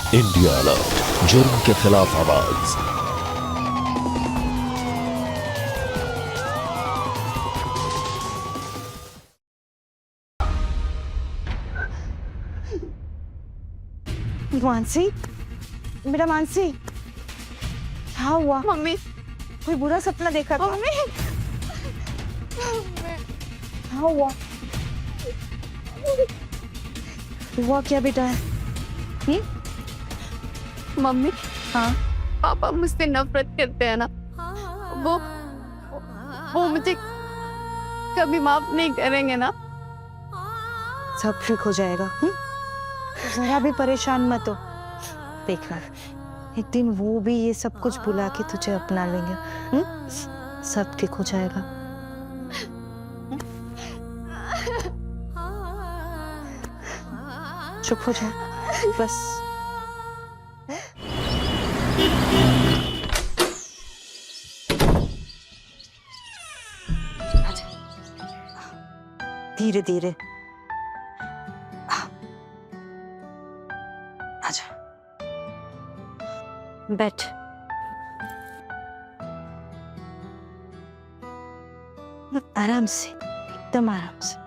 India alert, जुर्म के खिलाफ आवाज। मानसी, बेटा मानसी, क्या हुआ? मम्मी, कोई बुरा सपना देखा था? मम्मी, क्या हुआ? हुआ क्या बेटा? मम्मी, हाँ, पापा मुझसे नफरत करते हैं ना। वो मुझे कभी माफ नहीं करेंगे ना। सब ठीक हो जाएगा। जरा भी परेशान मत हो। देखना, एक दिन वो भी ये सब कुछ भुला के तुझे अपना लेंगे। सब ठीक हो जाएगा। चुप हो जा बस। धीरे धीरे आजा, बैठ। आराम से, एकदम आराम से।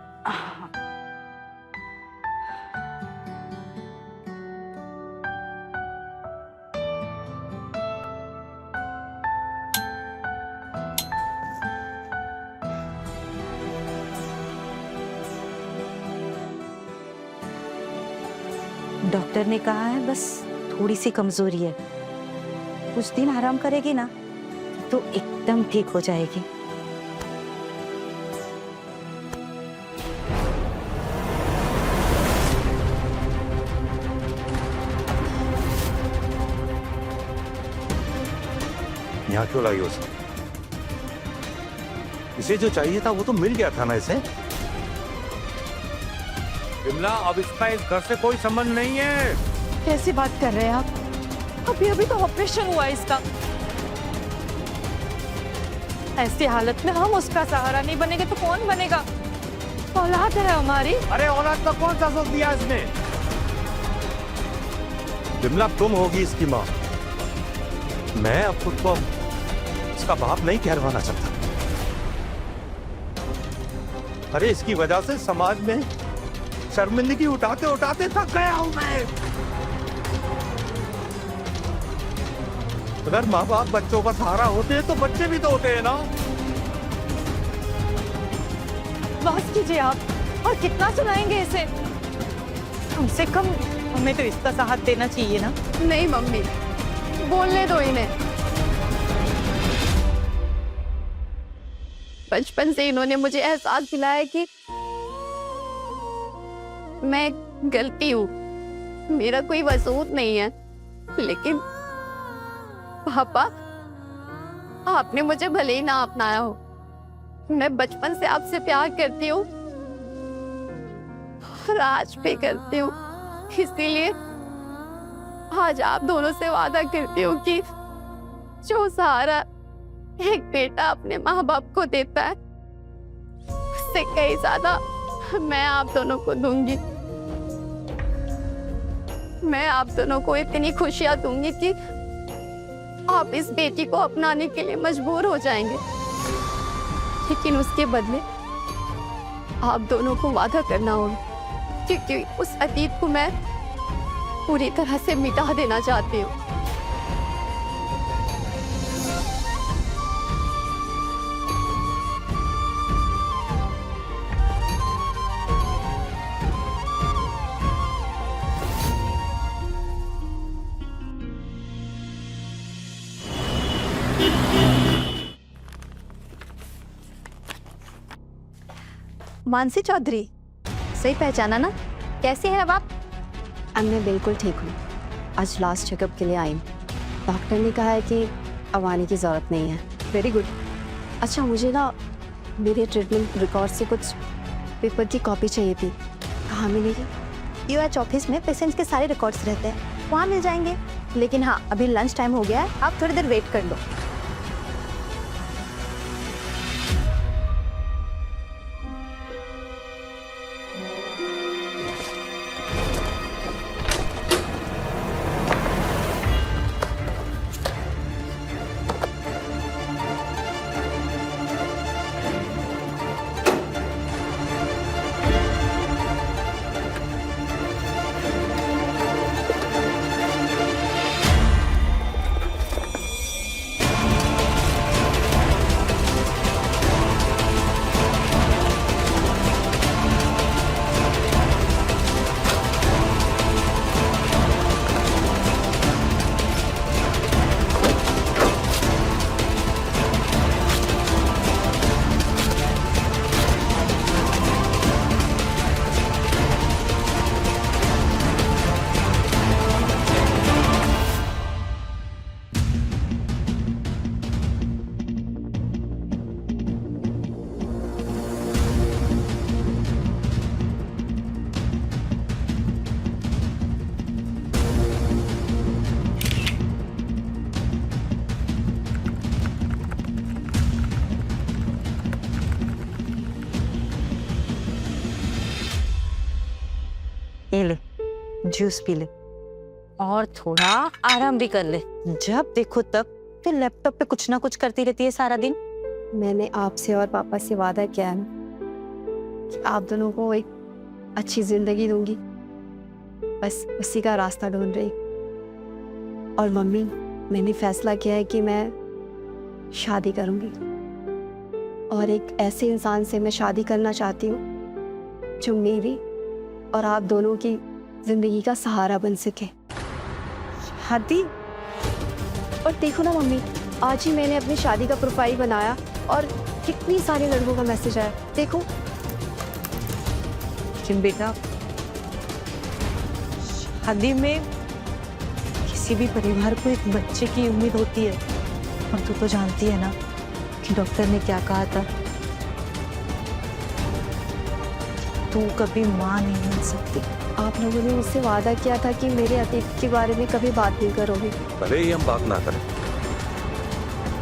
डॉक्टर ने कहा है बस थोड़ी सी कमजोरी है। कुछ दिन आराम करेगी ना तो एकदम ठीक हो जाएगी। यहाँ क्यों लाई उसे? इसे जो चाहिए था वो तो मिल गया था ना इसे। विमला, अब इसका इस घर से कोई संबंध नहीं है। कैसी बात कर रहे हैं आप? अभी तो ऑपरेशन हुआ है इसका। ऐसी हालत में हम उसका सहारा नहीं बनेंगे तो कौन बनेगा? औलाद है हमारी। अरे औलाद का कौन सा सुख दिया इसने? विमला, तुम होगी इसकी माँ। मैं अब खुद को इसका बाप नहीं कहलवाना चाहता। अरे इसकी वजह से समाज में शर्मिंदगी उठाते उठाते थक गया हूं मैं। अगर माँ बाप बच्चों का सहारा होते हैं तो बच्चे भी तो होते हैं ना। बस कीजिए आप। और कितना सुनाएंगे इसे? कम से कम हमें तो इसका साथ देना चाहिए ना। नहीं मम्मी, बोलने दो इन्हें। बचपन से इन्होंने मुझे एहसास दिलाया कि मैं गलती हूँ, मेरा कोई वसूल नहीं है। लेकिन पापा, आपने मुझे भले ही ना अपनाया हो, मैं बचपन से आपसे प्यार करती हूँ और आज भी करती हूँ। इसीलिए आज आप दोनों से वादा करती हूँ कि जो सहारा एक बेटा अपने माँ बाप को देता है उससे कहीं ज्यादा मैं आप दोनों को दूंगी। मैं आप दोनों को इतनी खुशियां दूंगी कि आप इस बेटी को अपनाने के लिए मजबूर हो जाएंगे। लेकिन उसके बदले आप दोनों को वादा करना होगा, क्योंकि उस अतीत को मैं पूरी तरह से मिटा देना चाहती हूँ। मानसी चौधरी, सही पहचाना ना? कैसे हैं अब आप? अब मैं बिल्कुल ठीक हूँ। आज लास्ट चेकअप के लिए आई हूँ। डॉक्टर ने कहा है कि अब आने की ज़रूरत नहीं है। Very good. अच्छा, मुझे ना मेरे ट्रीटमेंट रिकॉर्ड से कुछ पेपर की कॉपी चाहिए थी। कहाँ मिलेगी? यूएच ऑफिस में पेशेंट्स के सारे रिकॉर्ड्स रहते हैं, वहाँ मिल जाएंगे। लेकिन हाँ, अभी लंच टाइम हो गया है, आप थोड़ी देर वेट कर लो। ये ले, जूस पी ले। और थोड़ा आराम भी कर ले। जब देखो तब फिर लैपटॉप पे कुछ ना कुछ करती रहती है सारा दिन। मैंने आपसे और पापा से वादा किया है ना कि आप दोनों को एक अच्छी जिंदगी दूंगी, बस उसी का रास्ता ढूंढ रही। और मम्मी, मैंने फैसला किया है कि मैं शादी करूंगी और एक ऐसे इंसान से मैं शादी करना चाहती हूँ जो मेरी और आप दोनों की जिंदगी का सहारा बन सके। शादी? और देखो ना मम्मी, आज ही मैंने अपनी शादी का प्रोफाइल बनाया और कितनी सारे लड़कों का मैसेज आया, देखो। लेकिन बेटा, शादी में किसी भी परिवार को एक बच्चे की उम्मीद होती है, और तू तो जानती है ना कि डॉक्टर ने क्या कहा था, तू कभी माँ नहीं बन सकती। आप लोगों ने मुझसे वादा किया था कि मेरे अतीत के बारे में कभी बात नहीं करोगे। भले ही हम बात ना करें,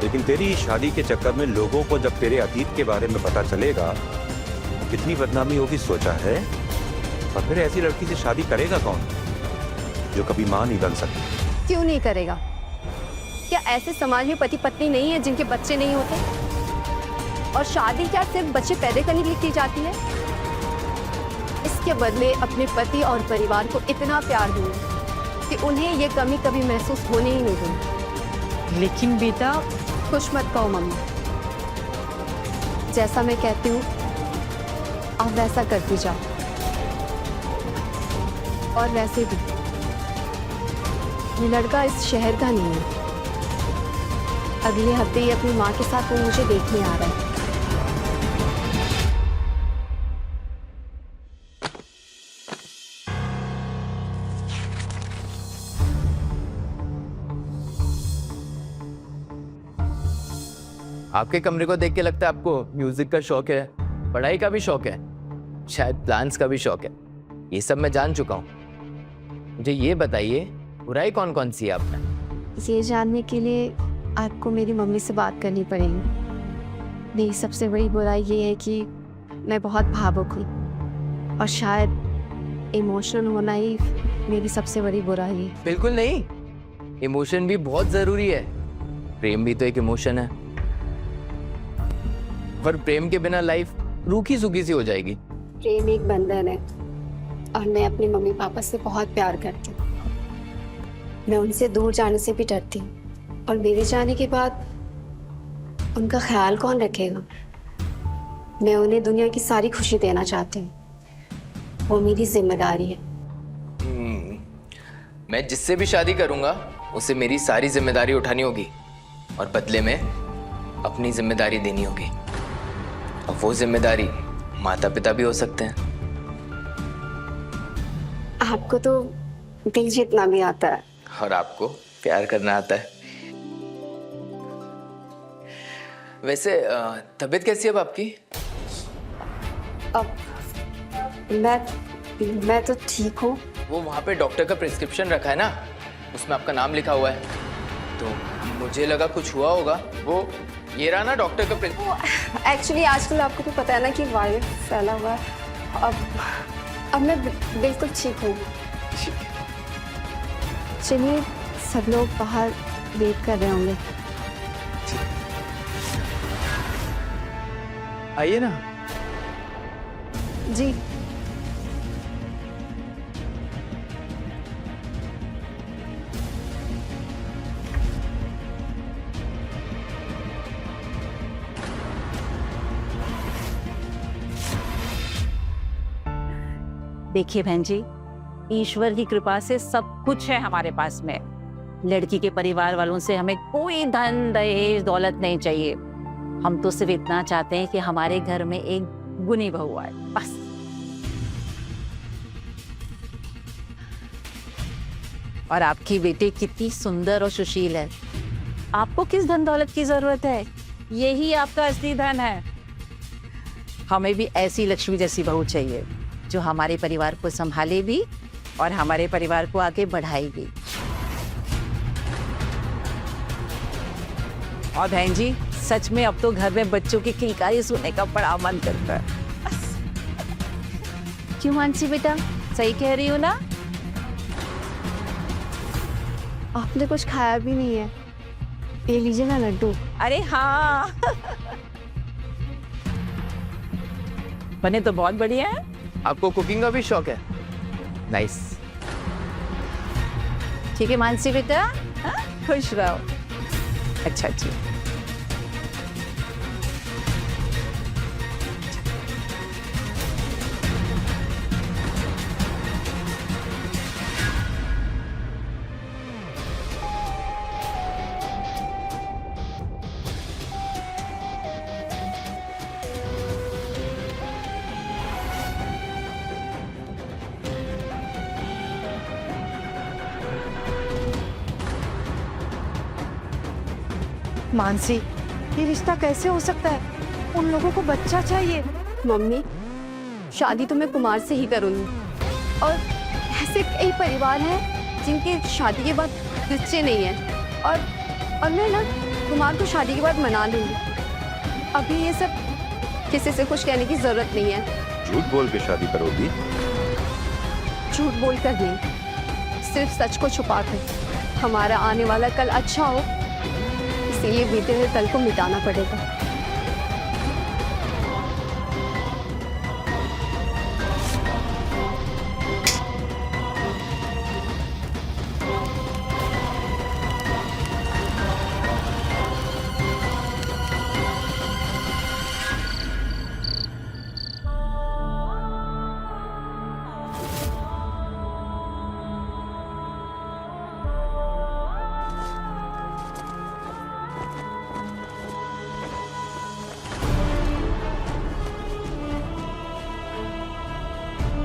लेकिन तेरी शादी के चक्कर में लोगों को जब तेरे अतीत के बारे में पता चलेगा कितनी बदनामी होगी सोचा है। और फिर ऐसी लड़की से शादी करेगा कौन जो कभी माँ नहीं बन सकती? क्यों नहीं करेगा? क्या ऐसे समाज में पति पत्नी नहीं है जिनके बच्चे नहीं होते? और शादी क्या सिर्फ बच्चे पैदा करने के लिए की जाती है? इसके बदले अपने पति और परिवार को इतना प्यार दूंगी कि उन्हें ये कमी कभी महसूस होने ही नहीं दूंगी। लेकिन बेटा, कुछ मत कहो मम्मी, जैसा मैं कहती हूँ आप वैसा करती जाओ। और वैसे भी ये लड़का इस शहर का नहीं है। अगले हफ्ते ही अपनी माँ के साथ वो मुझे देखने आ रहा है। आपके कमरे को देख के लगता है आपको म्यूजिक का शौक है, पढ़ाई का भी शौक है, शायद प्लान्स का भी शौक है। ये सब मैं जान चुका हूँ। मुझे ये बताइए, बुराई कौन कौन सी है आप में? ये जानने के लिए आपको मेरी मम्मी से बात करनी पड़ेगी। मेरी सबसे बड़ी बुराई ये है कि मैं बहुत भावुक हूँ और शायद इमोशनल होना ही मेरी सबसे बड़ी बुराई है। बिल्कुल नहीं, इमोशन भी बहुत जरूरी है। प्रेम भी तो एक इमोशन है, पर प्रेम के बिना लाइफ रूखी सूखी सी हो जाएगी। प्रेम एक बंधन है और मैं अपने मम्मी पापा से बहुत प्यार करती हूँ। मैं उनसे दूर जाने से भी डरती हूँ और मेरे जाने के बाद उनका ख्याल कौन रखेगा? मैं उन्हें दुनिया की सारी खुशी देना चाहती हूँ, वो मेरी जिम्मेदारी है। मैं जिससे भी शादी करूंगा उसे मेरी सारी जिम्मेदारी उठानी होगी और बदले में अपनी जिम्मेदारी देनी होगी। और वो जिम्मेदारी माता पिता भी हो सकते हैं। आपको तो दिल जीतना भी आता है और आपको प्यार करना आता है। वैसे तबीयत कैसी है अब आपकी? अब मैं तो ठीक हूँ। वो वहाँ पे डॉक्टर का प्रिस्क्रिप्शन रखा है ना, उसमें आपका नाम लिखा हुआ है, तो मुझे लगा कुछ हुआ होगा। वो ये रहा ना डॉक्टर का एक्चुअली आजकल आपको तो पता है ना कि वायरस फैला हुआ है। अब मैं बिल्कुल ठीक हूँ। चलिए, सब लोग बाहर वेट कर रहे होंगे। आइए ना। जी। देखिए बहन जी, ईश्वर की कृपा से सब कुछ है हमारे पास में। लड़की के परिवार वालों से हमें कोई धन दहेज दौलत नहीं चाहिए। हम तो सिर्फ इतना चाहते हैं कि हमारे घर में एक गुनी बहू आए, बस। और आपकी बेटी कितनी सुंदर और सुशील है। आपको किस धन दौलत की जरूरत है? यही आपका असली धन है। हमें भी ऐसी लक्ष्मी जैसी बहू चाहिए जो हमारे परिवार को संभाले भी और हमारे परिवार को आगे बढ़ाए भी। और बहन जी, सच में अब तो घर में बच्चों की किलकारी सुनने का बड़ा मन करता है। क्यों मानसी बेटा, सही कह रही हूँ ना? आपने कुछ खाया भी नहीं है, ये लीजिए ना लड्डू। अरे हाँ बने तो बहुत बढ़िया है। आपको कुकिंग का भी शौक है? नाइस। ठीक है मानसी बेटा, हाँ? खुश रहो। अच्छा अच्छा। मानसी, ये रिश्ता कैसे हो सकता है? उन लोगों को बच्चा चाहिए। मम्मी, शादी तो मैं कुमार से ही करूंगी, और ऐसे कई परिवार हैं जिनके शादी के बाद बच्चे नहीं हैं, और मैं ना कुमार को शादी के बाद मना लूंगी। अभी ये सब किसी से कुछ कहने की जरूरत नहीं है। झूठ बोल के शादी करोगी? झूठ बोल कर नहीं, सिर्फ सच को छुपा कर। हमारा आने वाला कल अच्छा हो, इसीलिए बीते हुए कल को मिटाना पड़ेगा।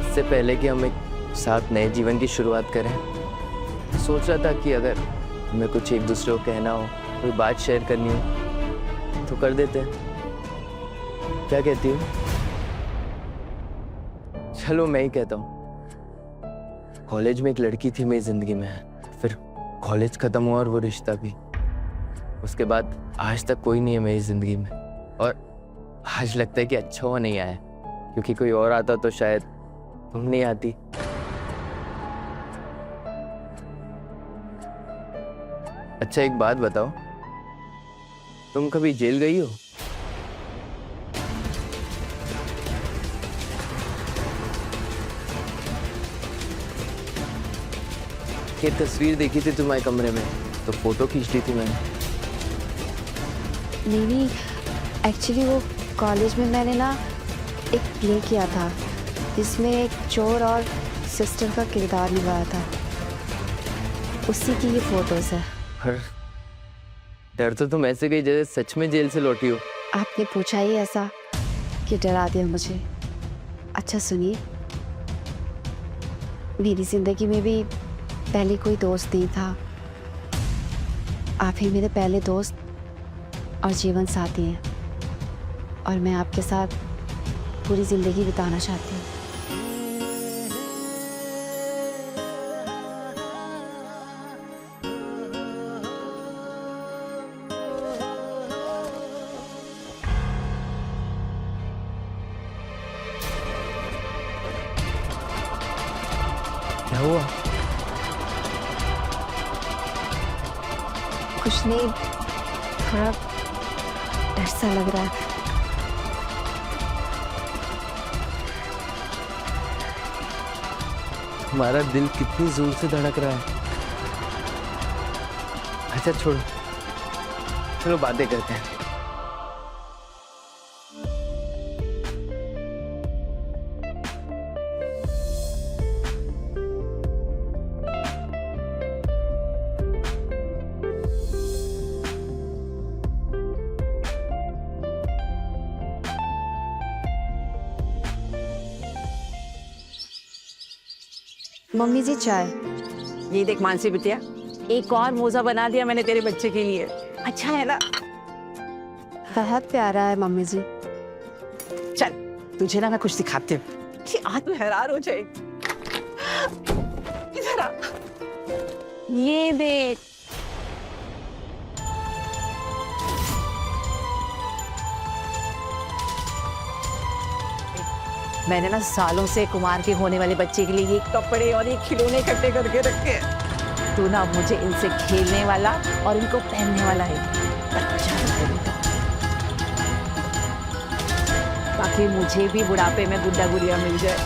इससे पहले कि हम एक साथ नए जीवन की शुरुआत करें, सोच रहा था कि अगर हमें कुछ एक दूसरे को कहना हो, कोई बात शेयर करनी हो तो कर देते हैं। क्या कहती हो? चलो मैं ही कहता हूँ। कॉलेज में एक लड़की थी मेरी जिंदगी में, फिर कॉलेज खत्म हुआ और वो रिश्ता भी। उसके बाद आज तक कोई नहीं है मेरी जिंदगी में, और आज लगता है कि अच्छा हुआ नहीं आया, क्योंकि कोई और आता तो शायद तुम नहीं आती। अच्छा एक बात बताओ, तुम कभी जेल गई हो? ये तस्वीर देखी थी तुम्हारे कमरे में तो फोटो खींच ली थी मैंने। नहीं, एक्चुअली वो कॉलेज में मैंने ना एक प्ले किया था जिसमें एक चोर और सिस्टर का किरदार निभाया था, उसी की ये फोटोज है। पर डर तो तुम ऐसे गई जैसे सच में जेल से लौटी हो। आपने पूछा ही ऐसा कि डरा दिया मुझे। अच्छा सुनिए, मेरी जिंदगी में भी पहले कोई दोस्त नहीं था। आप ही मेरे पहले दोस्त और जीवन साथी हैं, और मैं आपके साथ पूरी जिंदगी बिताना चाहती हूँ। क्या हुआ? कुछ नहीं, थोड़ा डर सा लग रहा है। तुम्हारा दिल कितनी जोर से धड़क रहा है। अच्छा छोड़ो, चलो बातें करते हैं। मम्मी जी चाय। ये देख मानसी बिटिया, एक और मोजा बना दिया मैंने तेरे बच्चे के लिए। अच्छा है ना? बहुत प्यारा है मम्मी जी। चल तुझे ना मैं कुछ दिखाती हूँ कि आज तू हैरान हो जाएगी। इधर आ, ये देख। मैंने ना सालों से कुमार के होने वाले बच्चे के लिए ये कपड़े और ये खिलौने इकट्ठे करके रखे हैं। तू ना मुझे इनसे खेलने वाला और इनको पहनने वाला है बच्चा खरीदा, ताकि मुझे भी बुढ़ापे में गुड्डा गुड़िया मिल जाए।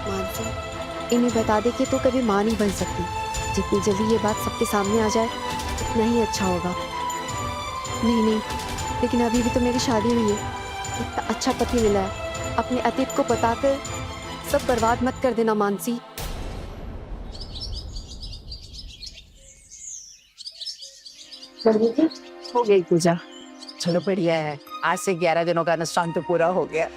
मानसी, इन्हें बता दे कि तू कभी माँ नहीं बन सकती। जितनी जल्दी ये बात सबके सामने आ जाए उतना ही अच्छा होगा। नहीं नहीं, लेकिन अभी भी तो मेरी शादी हुई है, इतना अच्छा पति मिला है, अपने अतीत को बताकर सब बर्बाद मत कर देना मानसी। हो गई पूजा, चलो बढ़िया है। आज से 11 दिनों का अनुष्ठान तो पूरा हो गया।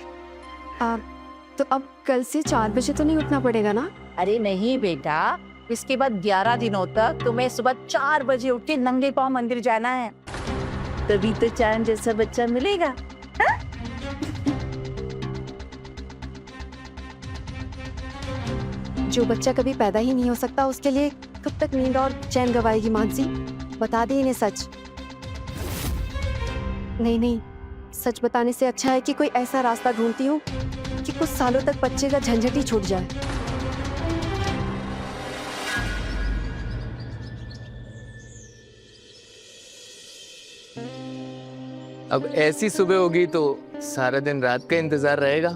तो अब कल से 4 बजे तो नहीं उठना पड़ेगा ना? अरे नहीं बेटा, इसके बाद 11 दिनों तक तुम्हें सुबह 4 बजे उठ के नंगे पाँव मंदिर जाना है, तभी तो चांद जैसा बच्चा मिलेगा। हा? जो बच्चा कभी पैदा ही नहीं हो सकता उसके लिए कब तक नींद और चैन गवाएगी मानसी? बता दे इन्हें सच। नहीं नहीं, सच बताने से अच्छा है कि कोई ऐसा रास्ता ढूंढती हूँ कि कुछ सालों तक बच्चे का झंझट ही छूट जाए। अब ऐसी सुबह होगी तो सारा दिन रात का इंतजार रहेगा।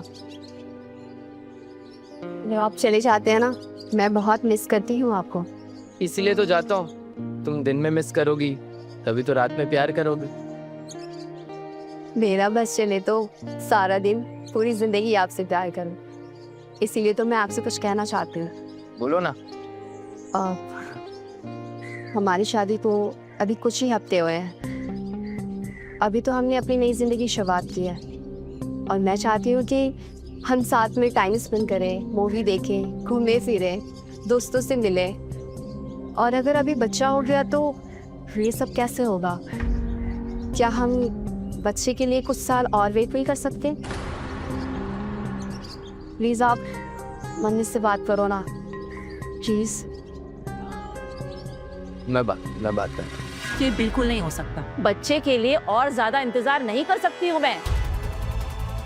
जब आप चले जाते हैं ना, मैं बहुत मिस करती हूँ आपको। इसीलिए तो जाता हूँ। तुम दिन में मिस करोगी तभी तो रात में प्यार करोगे। मेरा बस चले तो सारा दिन पूरी जिंदगी आपसे प्यार करूं। इसीलिए तो मैं आपसे कुछ कहना चाहती हूँ। बोलो ना। हमारी शादी को अभी कुछ ही हफ्ते हुए हैं। अभी तो हमने अपनी नई जिंदगी की शुरुआत की है और मैं चाहती हूँ कि हम साथ में टाइम स्पेंड करें, मूवी देखें, घूमे फिरें, दोस्तों से मिलें। और अगर अभी बच्चा हो गया तो ये सब कैसे होगा? क्या हम बच्चे के लिए कुछ साल और वेट नहीं कर सकते? प्लीज आप मन्नत से बात करो ना, प्लीज। मैं बात करता हूँ। ये बिल्कुल नहीं हो सकता। बच्चे के लिए और ज्यादा इंतजार नहीं कर सकती हूँ मैं।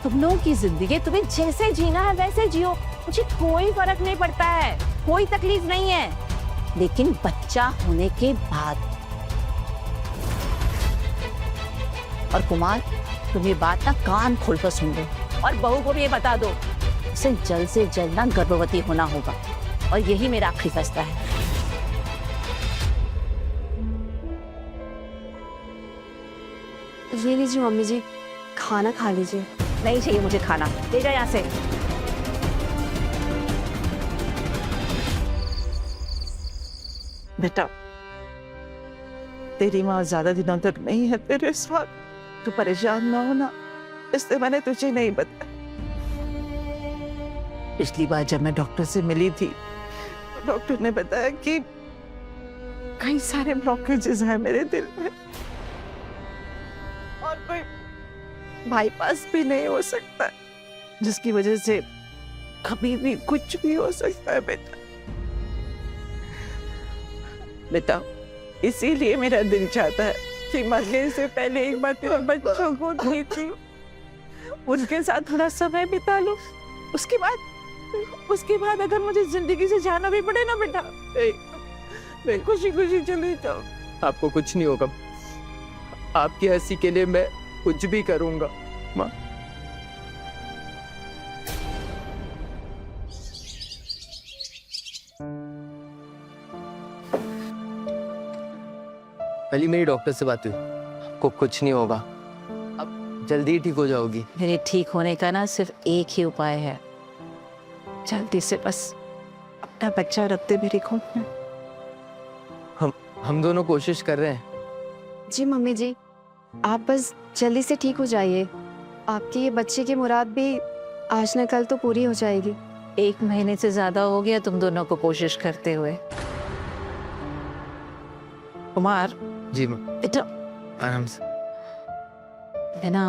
तुम लोगों की जिंदगी तुम्हें जैसे जीना है वैसे जियो, मुझे कोई फर्क नहीं पड़ता है, कोई तकलीफ नहीं है। लेकिन बच्चा होने के बाद। और कुमार, तुम ये बात ना कान खोलकर सुन लो और बहू को भी ये बता दो, उसे जल्द से जल्द ना गर्भवती होना होगा और यही मेरा आखिरी फैसला है। ये लीजिए मम्मी जी, खाना खा लीजिए। नहीं चाहिए मुझे खाना, ले जा यहाँ से। बेटा, तेरी माँ ज्यादा दिनों तक नहीं है तेरे साथ, तू परेशान ना होना, इसलिए मैंने तुझे नहीं बताया। पिछली बार जब मैं डॉक्टर से मिली थी, डॉक्टर ने बताया कि कई सारे ब्लॉकेजेस हैं मेरे दिल में और कोई बाईपास भी नहीं हो सकता, जिसकी वजह से कभी भी कुछ भी हो सकता है बेटा। बेटा, इसीलिए मेरा दिल चाहता है कि मरने से पहले एक बार तेरे बच्चों को देखूं, उनके साथ थोड़ा समय बिता लो। उसके बाद अगर मुझे जिंदगी से जाना भी पड़े ना बेटा, मैं खुशी खुशी चली जाऊं। आपको कुछ नहीं होगा। आपकी हंसी के लिए मैं कुछ भी करूंगा माँ। पहले मेरी डॉक्टर से बात हुई, आपको कुछ नहीं होगा, अब जल्दी ही ठीक हो जाओगी। मेरे ठीक होने का ना सिर्फ एक ही उपाय है, जल्दी से बस अपना बच्चा रखते मेरी गोद में। हम दोनों कोशिश कर रहे हैं। जी मम्मी जी, आप बस जल्दी से ठीक हो जाइए। आपकी ये बच्चे की मुराद भी आज न कल तो पूरी हो जाएगी। 1 महीने से ज्यादा हो गया तुम दोनों को कोशिश करते हुए। कुमार जी माँ। बेटा, आराम से। मैं ना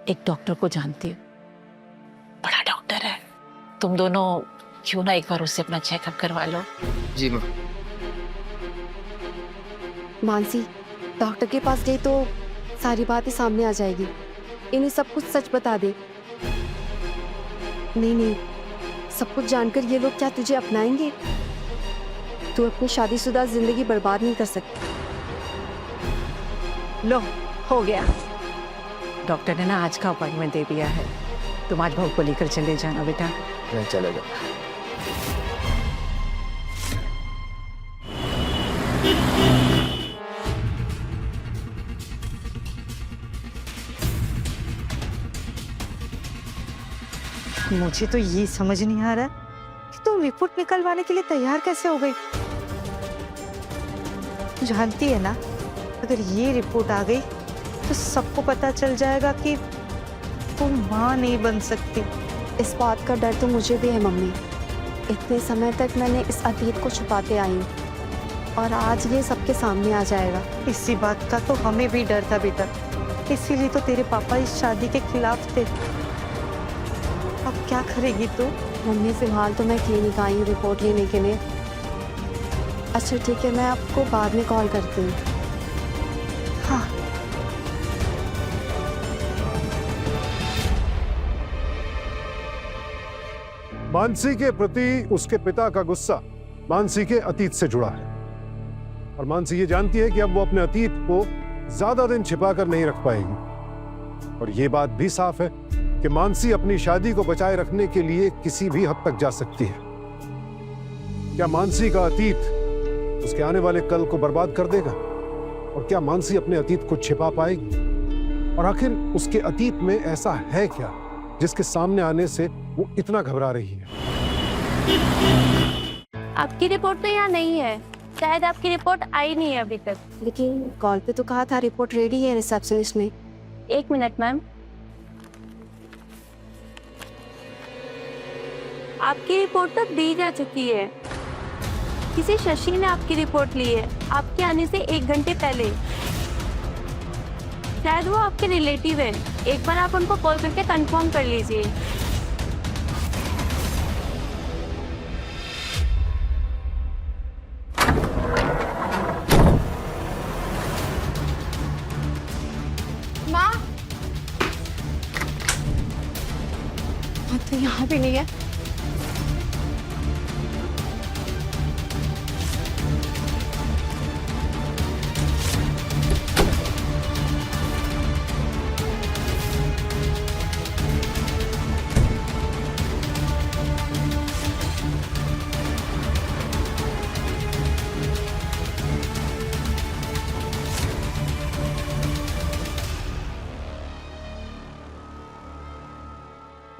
एक डॉक्टर को जानती हूँ, बड़ा डॉक्टर है, तुम दोनों क्यों ना एक बार उससे अपना चेकअप करवा लो। जी माँ। मानसी, डॉक्टर के पास गई तो सारी बातें सामने आ जाएगी। इन्हें सब कुछ सच बता दे। नहीं नहीं, सब कुछ जानकर ये लोग क्या तुझे अपनाएंगे? तू अपनी शादीशुदा जिंदगी बर्बाद नहीं कर सकती। लो, हो गया। डॉक्टर ने ना आज का अपॉइंटमेंट दे दिया है। तुम आज बहू को लेकर चले जाना बेटा। चलेगा। मुझे तो ये समझ नहीं आ रहा कि तुम रिपोर्ट निकलवाने के लिए तैयार कैसे हो गई। जानती है ना, अगर ये रिपोर्ट आ गई तो सबको पता चल जाएगा कि तुम माँ नहीं बन सकती। इस बात का डर तो मुझे भी है मम्मी। इतने समय तक मैंने इस अतीत को छुपाते आई हूँ और आज ये सबके सामने आ जाएगा। इसी बात का तो हमें भी डर था बेटा, इसीलिए तो तेरे पापा इस शादी के खिलाफ थे। अब क्या करेगी तू? मम्मी फिलहाल तो मैं क्लिनिक आई हूँ रिपोर्ट लेने के लिए। अच्छा ठीक है, मैं आपको बाद में कॉल करती हूँ। हाँ। मानसी के प्रति उसके पिता का गुस्सा मानसी के अतीत से जुड़ा है और मानसी ये जानती है कि अब वो अपने अतीत को ज्यादा दिन छिपाकर नहीं रख पाएगी। और ये बात भी साफ है कि मानसी अपनी शादी को बचाए रखने के लिए किसी भी हद तक जा सकती है। क्या मानसी का अतीत उसके आने वाले कल को बर्बाद कर देगा? और क्या मानसी अपने अतीत को छिपा पाएगी? और आखिर उसके अतीत में ऐसा है क्या जिसके सामने आने से वो इतना घबरा रही है? आपकी रिपोर्ट तो यहाँ नहीं है, शायद आपकी रिपोर्ट आई नहीं है अभी तक। लेकिन कॉल पे तो कहा था रिपोर्ट रेडी है रिसेप्शनिस्ट ने। 1 मिनट मैम। आपकी रिपोर्ट तो दी जा चुकी है। किसी शशि ने आपकी रिपोर्ट ली है आपके आने से 1 घंटे पहले। शायद वो आपके रिलेटिव है, एक बार आप उनको कॉल करके कंफर्म कर लीजिए। माँ, तो यहाँ भी नहीं है।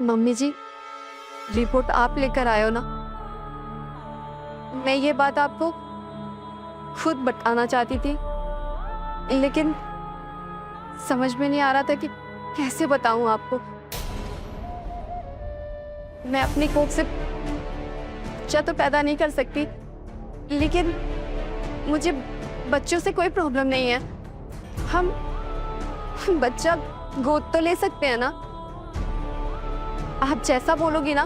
मम्मी जी, रिपोर्ट आप लेकर आए हो ना? मैं ये बात आपको खुद बताना चाहती थी, लेकिन समझ में नहीं आ रहा था कि कैसे बताऊं आपको। मैं अपनी कोख से बच्चा तो पैदा नहीं कर सकती, लेकिन मुझे बच्चों से कोई प्रॉब्लम नहीं है। हम बच्चा गोद तो ले सकते हैं ना? आप जैसा बोलोगी ना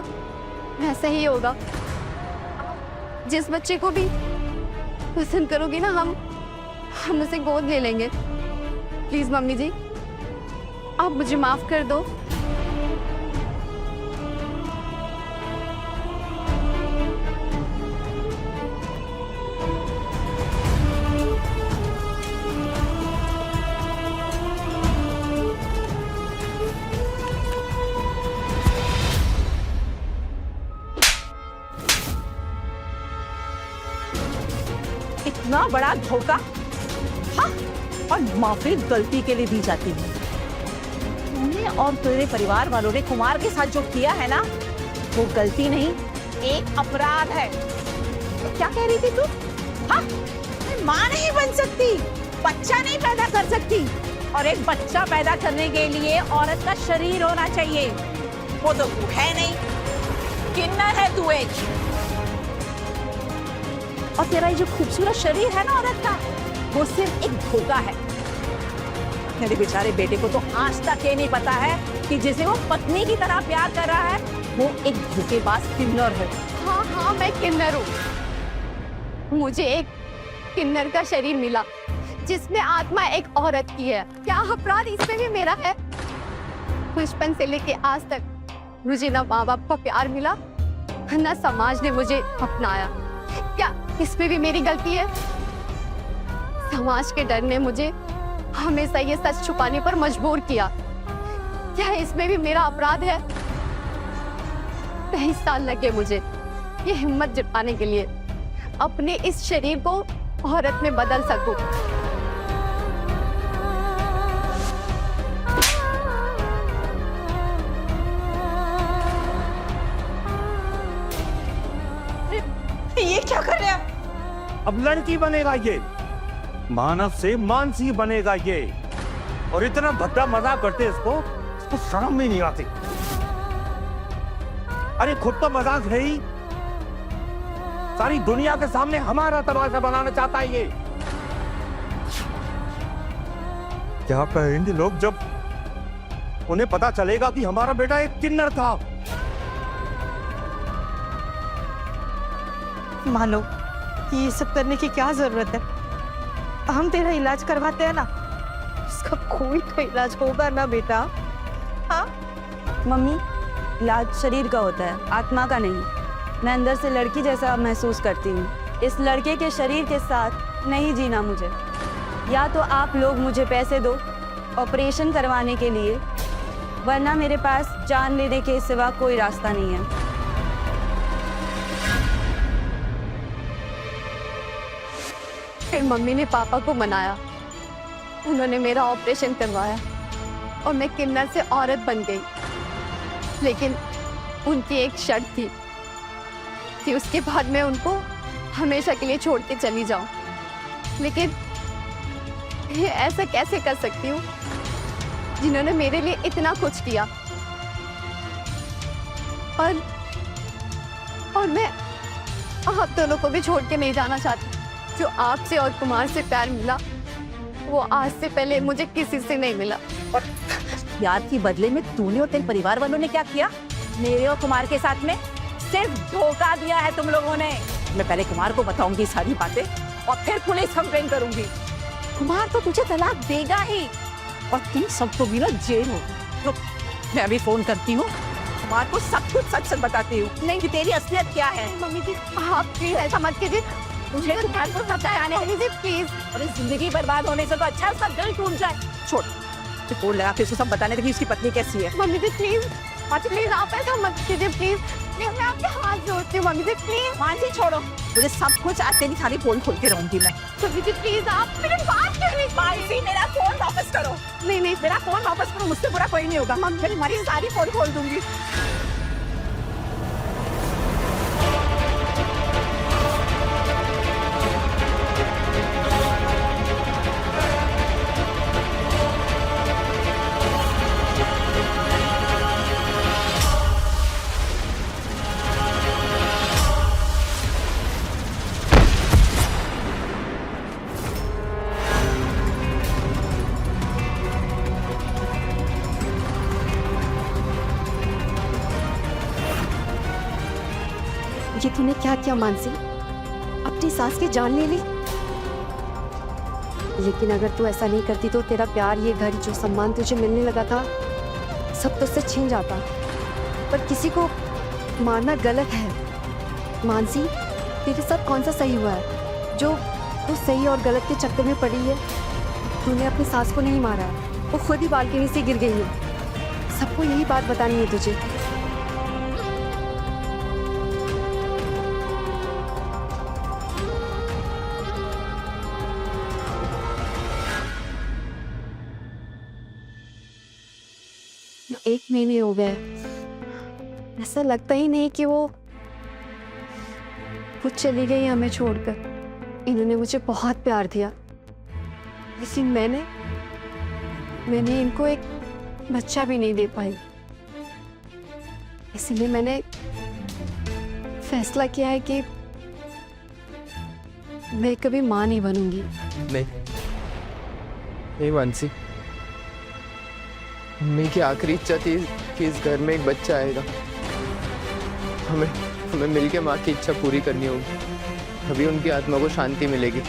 वैसा ही होगा। जिस बच्चे को भी पसंद करोगी ना हम उसे गोद ले लेंगे। प्लीज मम्मी जी, आप मुझे माफ कर दो। इतना बड़ा धोखा, हाँ, और माफी गलती के लिए दी जाती है। तूने और तेरे परिवार वालों ने कुमार के साथ जो किया है ना, वो गलती नहीं, एक अपराध है। तो क्या कह रही थी तू? हाँ, माँ नहीं बन सकती, बच्चा नहीं पैदा कर सकती, और एक बच्चा पैदा करने के लिए औरत का शरीर होना चाहिए। वो तो तू है नहीं, किन्नर है तू एक। और तेरा ये जो खूबसूरत शरीर है ना औरत का, वो सिर्फ एक धोखा है। मेरे बेचारे बेटे को तो आज तक ये नहीं पता है कि जिसे वो पत्नी की तरह प्यार कर रहा है, वो एक धोखेबाज किन्नर है। हाँ हाँ, मैं किन्नर हूँ। मुझे एक किन्नर का शरीर मिला, जिसमें आत्मा एक औरत की है। क्या अपराध इसमें भी मेरा है? बचपन से लेके आज तक मुझे ना माँ बाप का प्यार मिला, ना समाज ने मुझे अपनाया। क्या इसमें भी मेरी गलती है? समाज के डर ने मुझे हमेशा ये सच छुपाने पर मजबूर किया। क्या इसमें भी मेरा अपराध है? 23 साल लगे मुझे ये हिम्मत जुटाने के लिए अपने इस शरीर को औरत में बदल सकूं। ये क्या कर रहे हैं? अब लड़की बनेगा ये, मानव से मानसी बनेगा ये। और इतना भद्दा मजाक करते इसको शर्म भी नहीं आती। अरे खुद तो मजाक है ही, सारी दुनिया के सामने हमारा तमाशा बनाना चाहता है ये। क्या कहेंगे लोग जब उन्हें पता चलेगा कि हमारा बेटा एक किन्नर था? मानो ये सब करने की क्या जरूरत है? हम तेरा इलाज करवाते हैं ना, इसका कोई तो इलाज होगा ना बेटा। हाँ मम्मी, इलाज शरीर का होता है, आत्मा का नहीं। मैं अंदर से लड़की जैसा महसूस करती हूँ। इस लड़के के शरीर के साथ नहीं जीना मुझे। या तो आप लोग मुझे पैसे दो ऑपरेशन करवाने के लिए, वरना मेरे पास जान लेने के सिवा कोई रास्ता नहीं है। फिर मम्मी ने पापा को मनाया, उन्होंने मेरा ऑपरेशन करवाया और मैं किन्नर से औरत बन गई। लेकिन उनकी एक शर्त थी कि उसके बाद मैं उनको हमेशा के लिए छोड़ के चली जाऊं। लेकिन ये ऐसा कैसे कर सकती हूँ जिन्होंने मेरे लिए इतना कुछ किया? और मैं आप दोनों को भी छोड़ के नहीं जाना चाहती। जो आपसे और कुमार से प्यार मिला वो आज से पहले मुझे किसी से नहीं मिला। और प्यार के बदले में तूने और तेरे परिवार वालों ने क्या किया? मेरे और कुमार के साथ में सिर्फ धोखा दिया है तुम लोगों ने। मैं पहले कुमार को बताऊंगी सारी बातें और फिर पुलिस कंप्लेन करूंगी। कुमार तो तुझे तलाक देगा ही और तुम सबको भी ना जेल हो। तो मैं अभी फोन करती हूँ, कुमार को सब कुछ सच सच बताती हूँ नहीं कि तेरी असलियत क्या है। मम्मी जी आप प्लीज ऐसा मत कीजिए, मुझे कुमार को पता है आने दीजिए प्लीज। और इस जिंदगी बर्बाद होने से तो अच्छा है उसका दिल टूट जाए। छोड़, फोन लगा के उसको सब बताने लगी उसकी पत्नी कैसी है। मम्मी जी प्लीज प्लीज आप ऐसा मत कीजिए प्लीज। मैं आपके हाथ जोड़ती हूँ मम्मी जी प्लीज। मानसी छोड़ो, मुझे सब कुछ आज तेरी सारी पोल खोल के रहूंगी मैं। मम्मी जी प्लीज आप मेरी बात क्यों नहीं? मानसी मेरा फोन वापस करो। नहीं नहीं मेरा फोन वापस करो, मुझसे बुरा कोई नहीं होगा। मैं तुम्हारी सारी फोन खोल दूंगी। ये तूने क्या किया मानसी? अपनी सास की जान ले ली। लेकिन अगर तू ऐसा नहीं करती तो तेरा प्यार, ये घर, जो सम्मान तुझे मिलने लगा था, सब तुझसे छीन जाता। पर किसी को मारना गलत है मानसी। तेरे साथ कौन सा सही हुआ है जो तू सही और गलत के चक्कर में पड़ी है? तूने अपनी सास को नहीं मारा है, वो खुद ही बालकनी से गिर गई है। सबको यही बात बतानी है तुझे। एक महीने हो गए, ऐसा लगता ही नहीं कि वो खुद चली गई हमें छोड़कर। इन्होंने मुझे बहुत प्यार दिया, लेकिन मैंने इनको एक बच्चा भी नहीं दे पाई। इसलिए मैंने फैसला किया है कि मैं कभी माँ नहीं बनूंगी। नहीं मानसी, मम्मी की आखिरी इच्छा थी कि इस घर में एक बच्चा आएगा। हमें मिलके माँ की इच्छा पूरी करनी होगी, तभी उनकी आत्मा को शांति मिलेगी।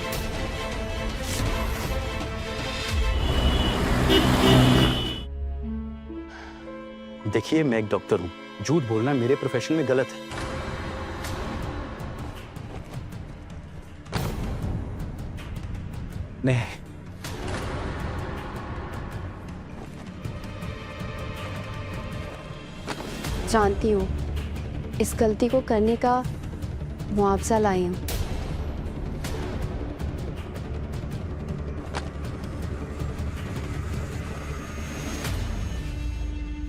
देखिए, मैं एक डॉक्टर हूँ, झूठ बोलना मेरे प्रोफेशन में गलत है। नहीं, जानती हूँ इस गलती को करने का मुआवजा लाई हूँ।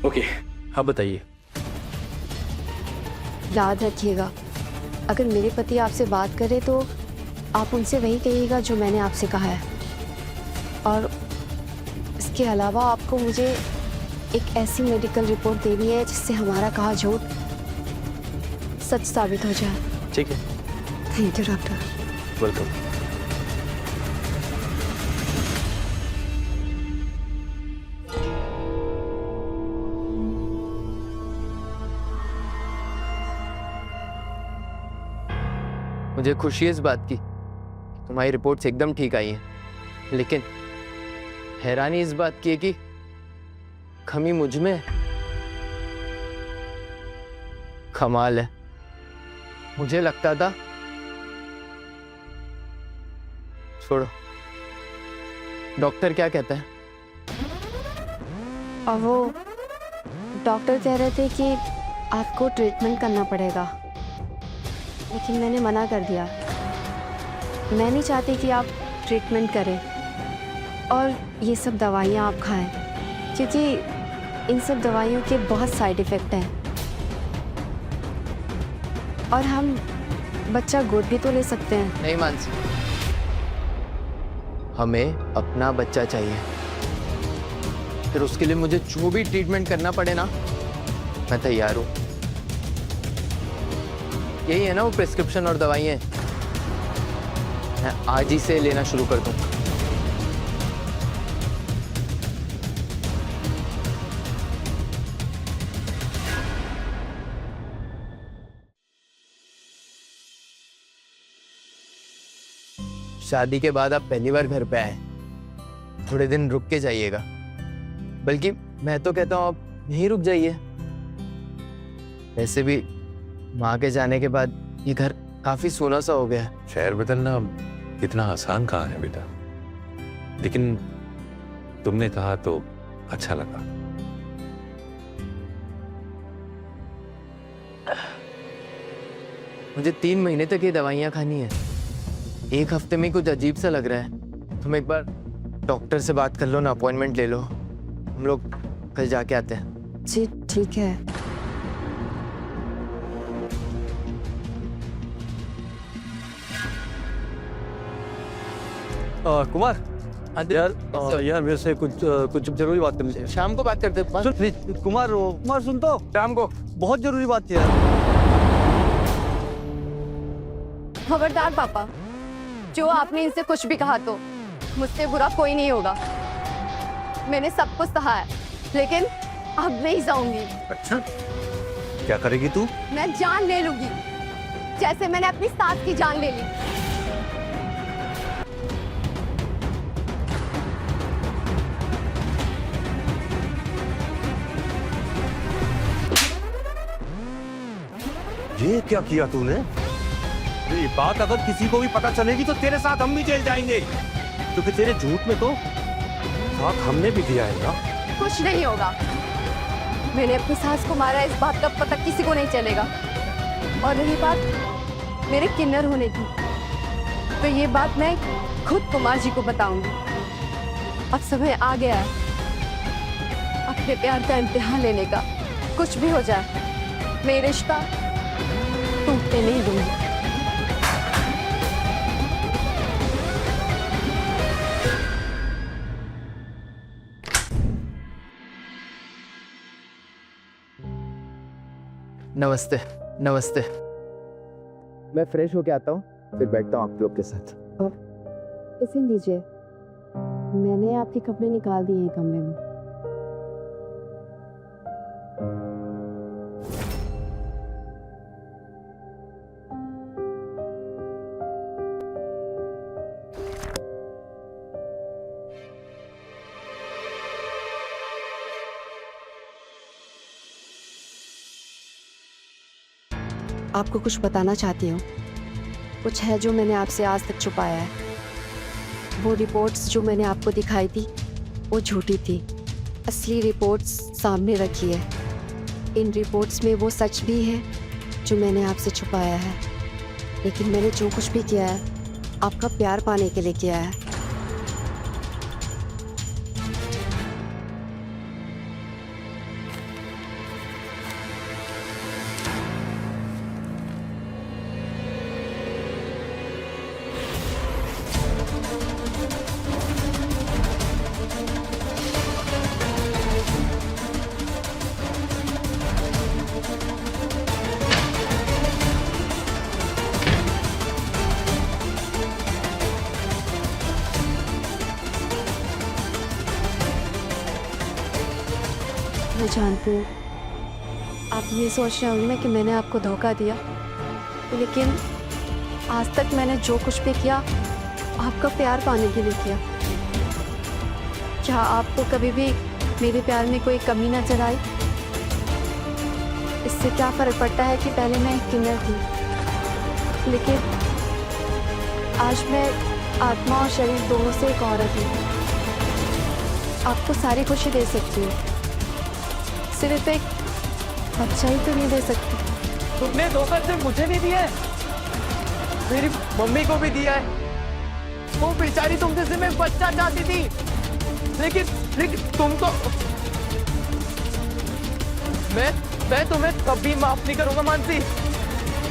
ओके, आप बताइए। याद रखिएगा, अगर मेरे पति आपसे बात करें तो आप उनसे वही कहिएगा जो मैंने आपसे कहा है। और इसके अलावा आपको मुझे एक ऐसी मेडिकल रिपोर्ट देनी है जिससे हमारा कहा झूठ सच साबित हो जाए। ठीक है, थैंक यू डॉक्टर। वेलकम। मुझे खुशी है इस बात की, तुम्हारी रिपोर्ट्स एकदम ठीक आई हैं, लेकिन हैरानी इस बात की है कि कमी मुझ में है। कमाल है, मुझे लगता था। छोड़ो, डॉक्टर क्या कहता है? और वो डॉक्टर कह रहे थे कि आपको ट्रीटमेंट करना पड़ेगा, लेकिन मैंने मना कर दिया। मैं नहीं चाहती कि आप ट्रीटमेंट करें और ये सब दवाइयाँ आप खाएं, क्योंकि इन सब दवाइयों के बहुत साइड इफ़ेक्ट हैं। और हम बच्चा गोद भी तो ले सकते हैं। नहीं मानसी, हमें अपना बच्चा चाहिए, फिर उसके लिए मुझे जो भी ट्रीटमेंट करना पड़े ना, मैं तैयार हूँ। यही है ना वो प्रिस्क्रिप्शन और दवाइयाँ, मैं आज ही से लेना शुरू कर दूँ। शादी के बाद आप पहली बार घर पे आए, थोड़े दिन रुक के जाइएगा। बल्कि मैं तो कहता हूँ आप यहीं रुक जाइए। वैसे भी माँ के जाने के बाद ये घर काफी सोना सा हो गया है। शहर बदलना इतना आसान कहाँ है बेटा, लेकिन तुमने कहा तो अच्छा लगा। मुझे 3 महीने तक ये दवाइयाँ खानी है। एक हफ्ते में कुछ अजीब सा लग रहा है। तुम एक बार डॉक्टर से बात कर लो ना, अपॉइंटमेंट ले लो। हम लोग कल जाके आते हैं। जी ठीक है। कुमार, यार मेरे से कुछ जरूरी बात करनी है। शाम को बात करते हैं। सुन प्लीज, कुमार सुन तो, शाम को बहुत जरूरी बात है यार। खबरदार पापा, जो आपने इनसे कुछ भी कहा तो मुझसे बुरा कोई नहीं होगा। मैंने सब कुछ सहा है, लेकिन अब नहीं जाऊंगी। अच्छा, क्या करेगी तू? मैं जान ले लूंगी, जैसे मैंने अपनी सास की जान ले ली। ये क्या किया तूने? ये बात अगर किसी को भी पता चलेगी तो तेरे साथ हम भी जेल जाएंगे, क्योंकि तेरे झूठ में तो साथ हमने भी दिया है ना। कुछ नहीं होगा, मैंने अपनी सास को मारा, इस बात का पता किसी को नहीं चलेगा। और रही बात मेरे किन्नर होने की, तो ये बात मैं खुद कुमार जी को बताऊंगी। अब समय आ गया है अपने प्यार का इम्तिहान लेने का। कुछ भी हो जाए, मैं रिश्ता टूटने नहीं दूंगी। नमस्ते। नमस्ते। मैं फ्रेश होके आता हूँ, फिर बैठता हूँ आप लोग के साथ। इसे लीजिए, मैंने आपके कपड़े निकाल दिए हैं कमरे में। आपको कुछ बताना चाहती हूँ। कुछ है जो मैंने आपसे आज तक छुपाया है। वो रिपोर्ट्स जो मैंने आपको दिखाई थी वो झूठी थी। असली रिपोर्ट्स सामने रखी है। इन रिपोर्ट्स में वो सच भी है जो मैंने आपसे छुपाया है। लेकिन मैंने जो कुछ भी किया है आपका प्यार पाने के लिए किया है। मैं जानती हूँ आप ये सोच रहे होंगे कि मैंने आपको धोखा दिया, लेकिन आज तक मैंने जो कुछ भी किया आपका प्यार पाने के लिए किया। क्या आपको कभी भी मेरे प्यार में कोई कमी नजर आई? इससे क्या फर्क पड़ता है कि पहले मैं एक किन्नर थी, लेकिन आज मैं आत्मा और शरीर दोनों से एक औरत हूँ। आपको सारी खुशी दे सकती हूँ, सिर्फ एक बच्चा ही तो नहीं दे सकती। तुमने धोखा सिर्फ मुझे नहीं दिया है, मेरी मम्मी को भी दिया है। वो बेचारी तुमसे सिर्फ एक बच्चा चाहती थी, लेकिन तुम तो मैं तुम्हें कभी माफ नहीं करूंगा मानसी,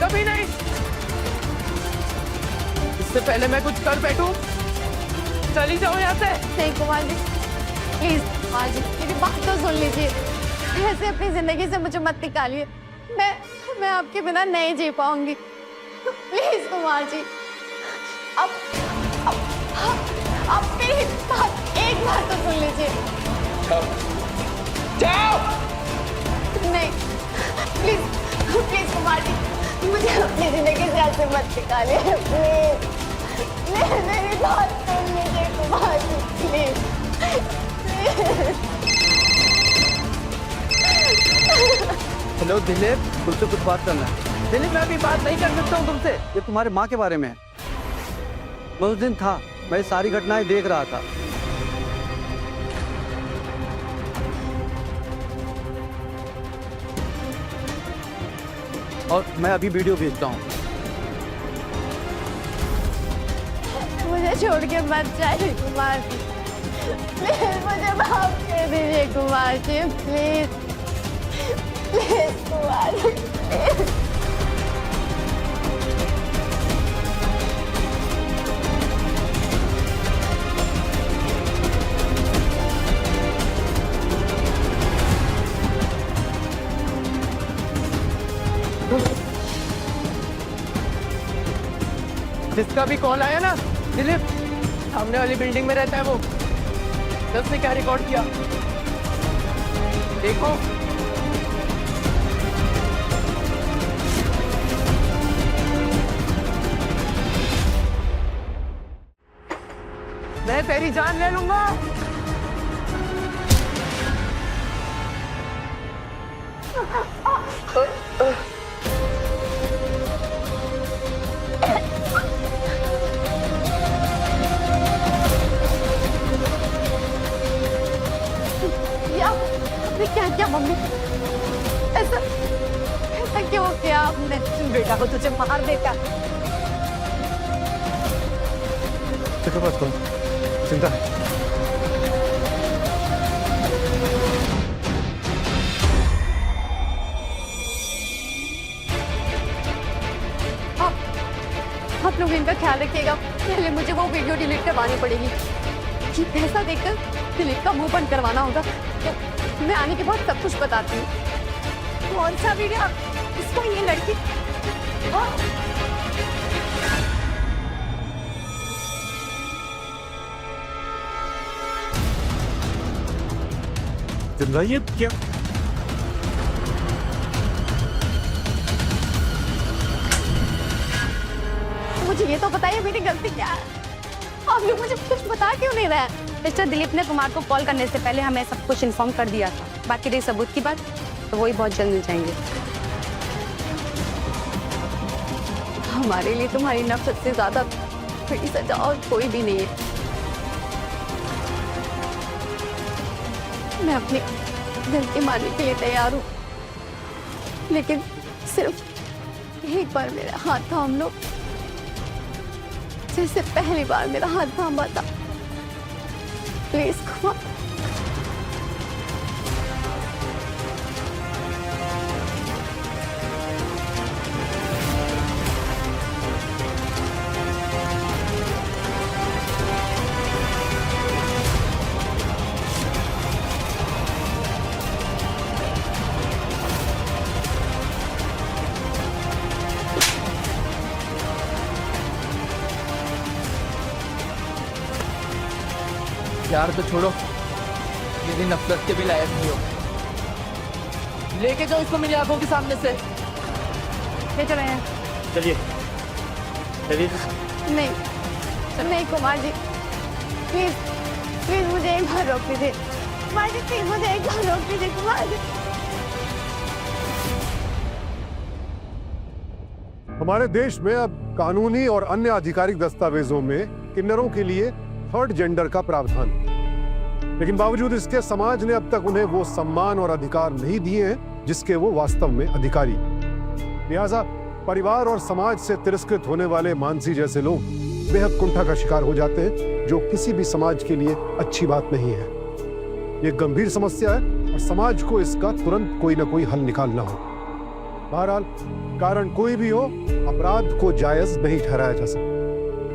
कभी नहीं। इससे पहले मैं कुछ कर बैठूं, चली जाओ यहाँ से। नहीं कुमार जी, प्लीज कुमार जी मेरी बात तो सुन लीजिए। ऐसे अपनी जिंदगी से मुझे मत निकालिए। मैं आपके बिना नहीं जी पाऊंगी। प्लीज कुमार जी, अब मेरी बात एक बार तो सुन लीजिए। जाओ। नहीं प्लीज कुमार जी, मुझे अपनी जिंदगी से ऐसे मत निकालिए। प्लीज मेरी बात सुन लीजिए कुमार जी, प्लीज। हेलो दिलीप, तुमसे कुछ बात करना है। दिलीप मैं अभी बात नहीं कर सकता हूँ तुमसे। ये तुम्हारे माँ के बारे में है। मैं उस दिन था, मैं सारी घटनाएं देख रहा था। और मैं अभी वीडियो भेजता हूँ। मुझे छोड़ के मत जाइए कुमार जी, प्लीज मुझे माफ कर दीजिए Kumar ji, please please Kumar ji, please. जिसका भी कॉल आया ना, दिलीप सामने वाली बिल्डिंग में रहता है वो। उसने क्या रिकॉर्ड किया देखो। मैं तेरी जान ले लूंगा। क्या क्या मम्मी, ऐसा क्यों किया आपने? बेटा को तुझे मार देता। फिक्र मत करो, चिंता नहीं। आप लोग इनका ख्याल रखिएगा। पहले मुझे वो वीडियो डिलीट करवानी पड़ेगी। ये पैसा देकर दिलीप का मुंह बंद करवाना होगा। तो मैं आने के बाद सब कुछ बताती हूँ। कौन सा वीडियो? इसको ये लड़की जिंदा ये क्या? मुझे ये तो बताइए मेरी गलती क्या है? आप लोग मुझे कुछ बता क्यों नहीं रहे? मिस्टर दिलीप ने कुमार को कॉल करने से पहले हमें सब कुछ इन्फॉर्म कर दिया था। बाकी रही सबूत की बात, तो वही बहुत जल्द मिल जाएंगे। हमारे लिए तुम्हारी नफरत से ज्यादा बड़ी सजा और कोई भी नहीं है। मैं अपनी गलती मानने के लिए तैयार हूँ, लेकिन सिर्फ एक बार मेरा हाथ थाम लो, जैसे पहली बार मेरा हाथ थामा था। प्लीज कुमार। यार तो छोड़ो, ये दिन नफरत के भी लायक नहीं हो। लेके जाओ इसको मेरी आंखों के सामने से। ले चले हैं। चलिए चलिए। नहीं नहीं कुमार जी, प्लीज प्लीज मुझे एक बार रोक दीजिए। कुमार जी प्लीज मुझे एक बार रोक दीजिए कुमार जी। हमारे देश में अब कानूनी और अन्य आधिकारिक दस्तावेजों में किन्नरों के लिए थर्ड जेंडर का प्रावधान है, लेकिन बावजूद इसके समाज ने अब तक उन्हें वो सम्मान और अधिकार नहीं दिए हैं जिसके वो वास्तव में अधिकारी। लिहाजा परिवार और समाज से तिरस्कृत होने वाले मानसी जैसे लोग बेहद कुंठा का शिकार हो जाते हैं, जो किसी भी समाज के लिए अच्छी बात नहीं है। ये गंभीर समस्या है और समाज को इसका तुरंत कोई ना कोई हल निकालना हो। बहरहाल कारण कोई भी हो, अपराध को जायज नहीं ठहराया जा सकता।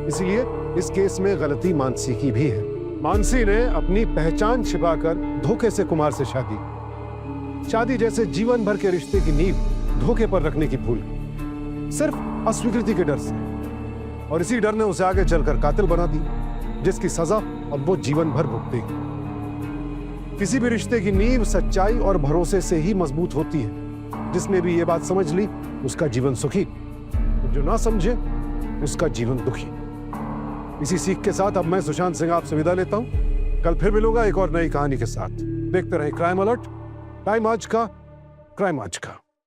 इसलिए इस केस में गलती मानसी की भी है। मानसी ने अपनी पहचान छिपाकर धोखे से कुमार से शादी जैसे जीवन भर के रिश्ते की नींव धोखे पर रखने की भूल, सिर्फ अस्वीकृति के डर से, और इसी डर ने उसे आगे चलकर कातिल बना दी, जिसकी सजा अब वो जीवन भर भुगतेगी। किसी भी रिश्ते की नींव सच्चाई और भरोसे से ही मजबूत होती है। जिसने भी ये बात समझ ली उसका जीवन सुखी, जो ना समझे उसका जीवन दुखी। इसी सीख के साथ अब मैं सुशांत सिंह आपसे विदा लेता हूं। कल फिर मिलूंगा एक और नई कहानी के साथ। देखते रहें क्राइम अलर्ट, टाइम आज का, क्राइम आज का।